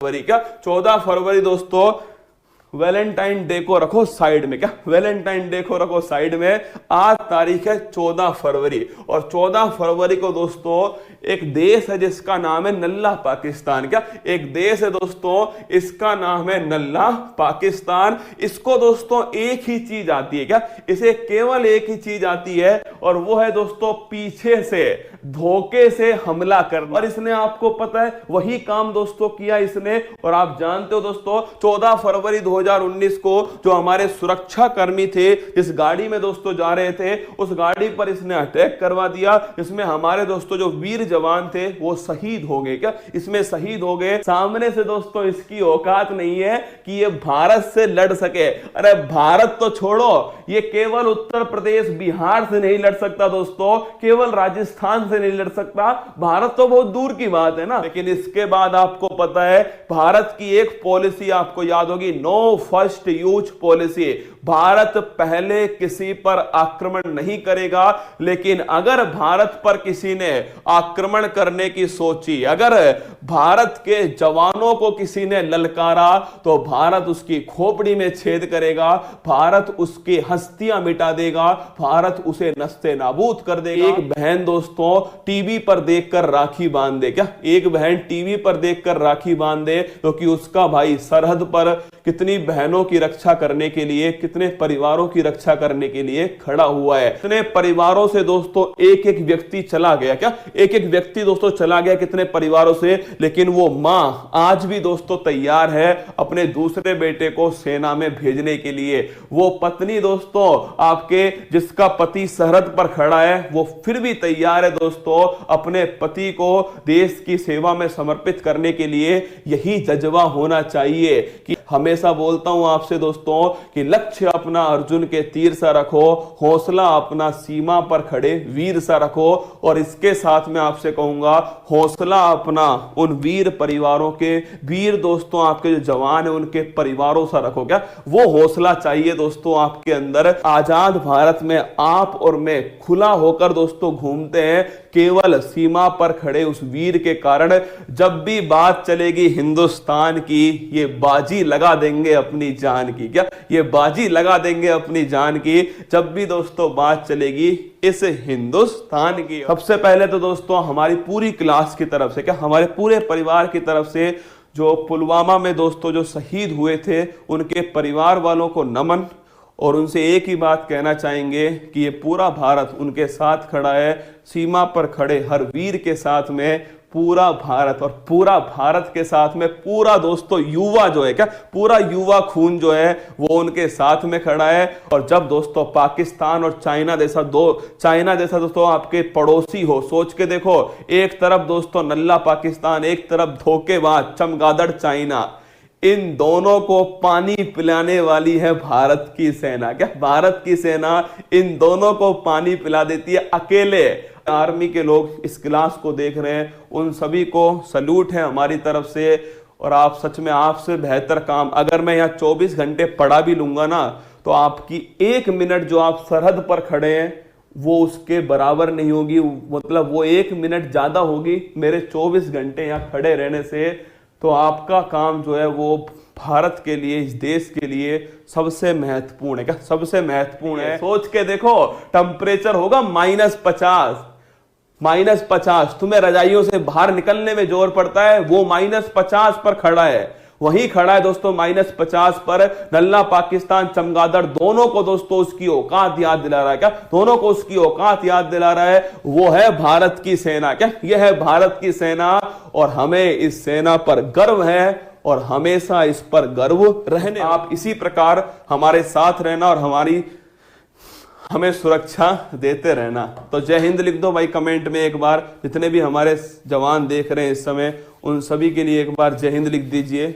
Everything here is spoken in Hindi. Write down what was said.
फरवरी, क्या 14 फरवरी दोस्तों वैलेंटाइन डे को रखो साइड में, क्या वैलेंटाइन डे को रखो साइड में। आज तारीख है 14 फरवरी और 14 फरवरी को दोस्तों एक देश है जिसका नाम है नल्ला पाकिस्तान। क्या एक देश है दोस्तों, इसका नाम है नल्ला पाकिस्तान। इसको दोस्तों एक ही चीज आती है, क्या इसे केवल एक ही चीज आती है और वो है दोस्तों पीछे से धोखे से हमला करना। और इसने आपको पता है वही काम दोस्तों किया इसने। और आप जानते हो दोस्तों 14 फरवरी 2019 को जो हमारे सुरक्षा कर्मी थे जिस गाड़ी में दोस्तों जा रहे थे उस गाड़ी पर इसने अटैक करवा दिया। इसमें हमारे दोस्तों जो वीर जवान थे वो शहीद हो गए, क्या इसमें शहीद हो गए। सामने से दोस्तों इसकी औकात नहीं है कि ये भारत से लड़ सके। अरे भारत तो छोड़ो, ये केवल उत्तर प्रदेश बिहार से नहीं लड़ सकता दोस्तों, केवल राजस्थान से नहीं लड़ सकता। भारत तो बहुत दूर की बात है ना। लेकिन इसके बाद आपको पता है भारत की एक पॉलिसी आपको याद होगी, no first use policy. Bharat पहले किसी पर आक्रमण नहीं करेगा, लेकिन अगर भारत पर किसी ने आक्रमण करने की सोची, अगर भारत के जवानों को किसी ने ललकारा तो भारत उसकी खोपड़ी में छेद करेगा, भारत उसकी हस्तियां मिटा देगा, भारत उसे नस्ते नाबूद कर देगा। एक बहन दोस्तों टीवी पर देखकर राखी बांध दे, क्या एक बहन टीवी पर देखकर राखी बांध दे क्योंकि उसका भाई सरहद पर कितनी बहनों की रक्षा करने के लिए, कितने परिवारों की रक्षा करने के लिए खड़ा हुआ है। कितने परिवारों से दोस्तों एक एक व्यक्ति चला गया, क्या एक एक व्यक्ति दोस्तों चला गया कितने परिवारों से। लेकिन वो मां आज भी दोस्तों तैयार है अपने दूसरे बेटे को सेना में भेजने के लिए। वो पत्नी दोस्तों आपके जिसका पति सरहद पर खड़ा है वो फिर भी तैयार है दोस्तों अपने पति को देश की सेवा में समर्पित करने के लिए। यही जज्बा होना चाहिए कि हमेशा बोलता हूं आपसे दोस्तों कि लक्ष्य अपना अर्जुन के तीर सा रखो, हौसला अपना सीमा पर खड़े वीर सा रखो। और इसके साथ में आपसे कहूंगा हौसला अपना उन वीर परिवारों के, वीर दोस्तों आपके जो जवान है उनके परिवारों सा रखो। क्या वो हौसला चाहिए दोस्तों आपके अंदर। आजाद भारत में आप और मैं खुला होकर दोस्तों घूमते हैं केवल सीमा पर खड़े उस वीर के कारण। जब भी बात चलेगी हिंदुस्तान की ये बाजी लगा देंगे अपनी जान की, क्या ये बाजी लगा देंगे अपनी जान की जब भी दोस्तों बात चलेगी इस हिंदुस्तान की। सबसे पहले तो दोस्तों हमारी पूरी क्लास की तरफ से, क्या हमारे पूरे परिवार की तरफ से जो पुलवामा में दोस्तों जो शहीद हुए थे उनके परिवार वालों को नमन। और उनसे एक ही बात कहना चाहेंगे कि ये पूरा भारत उनके साथ खड़ा है, सीमा पर खड़े हर वीर के साथ में पूरा भारत, और पूरा भारत के साथ में पूरा दोस्तों युवा जो है, क्या पूरा युवा खून जो है वो उनके साथ में खड़ा है। और जब दोस्तों पाकिस्तान और चाइना जैसा दोस्तों आपके पड़ोसी हो, सोच के देखो, एक तरफ दोस्तों नल्ला पाकिस्तान, एक तरफ धोखेबाज चमगादड़ चाइना, इन दोनों को पानी पिलाने वाली है भारत की सेना। क्या भारत की सेना इन दोनों को पानी पिला देती है अकेले। आर्मी के लोग इस क्लास को देख रहे हैं उन सभी को सल्यूट है हमारी तरफ से। और आप सच में आपसे बेहतर काम, अगर मैं यहाँ 24 घंटे पढ़ा भी लूंगा ना तो आपकी 1 मिनट जो आप सरहद पर खड़े हैं वो उसके बराबर नहीं होगी। मतलब वो 1 मिनट ज्यादा होगी मेरे 24 घंटे यहाँ खड़े रहने से। तो आपका काम जो है वो भारत के लिए, इस देश के लिए सबसे महत्वपूर्ण है। क्या सबसे महत्वपूर्ण है। सोच के देखो टेम्परेचर होगा -50। तुम्हें रजाइयों से बाहर निकलने में जोर पड़ता है, वो -50 पर खड़ा है। वही खड़ा है दोस्तों -50 पर। नल्ला पाकिस्तान चमगादड़ दोनों को दोस्तों उसकी औकात याद दिला रहा है। क्या दोनों को उसकी औकात याद दिला रहा है। वो है भारत की सेना। क्या यह है भारत की सेना और हमें इस सेना पर गर्व है और हमेशा इस पर गर्व रहने। आप इसी प्रकार हमारे साथ रहना और हमें सुरक्षा देते रहना। तो जय हिंद लिख दो भाई कमेंट में एक बार। जितने भी हमारे जवान देख रहे हैं इस समय उन सभी के लिए एक बार जय हिंद लिख दीजिए।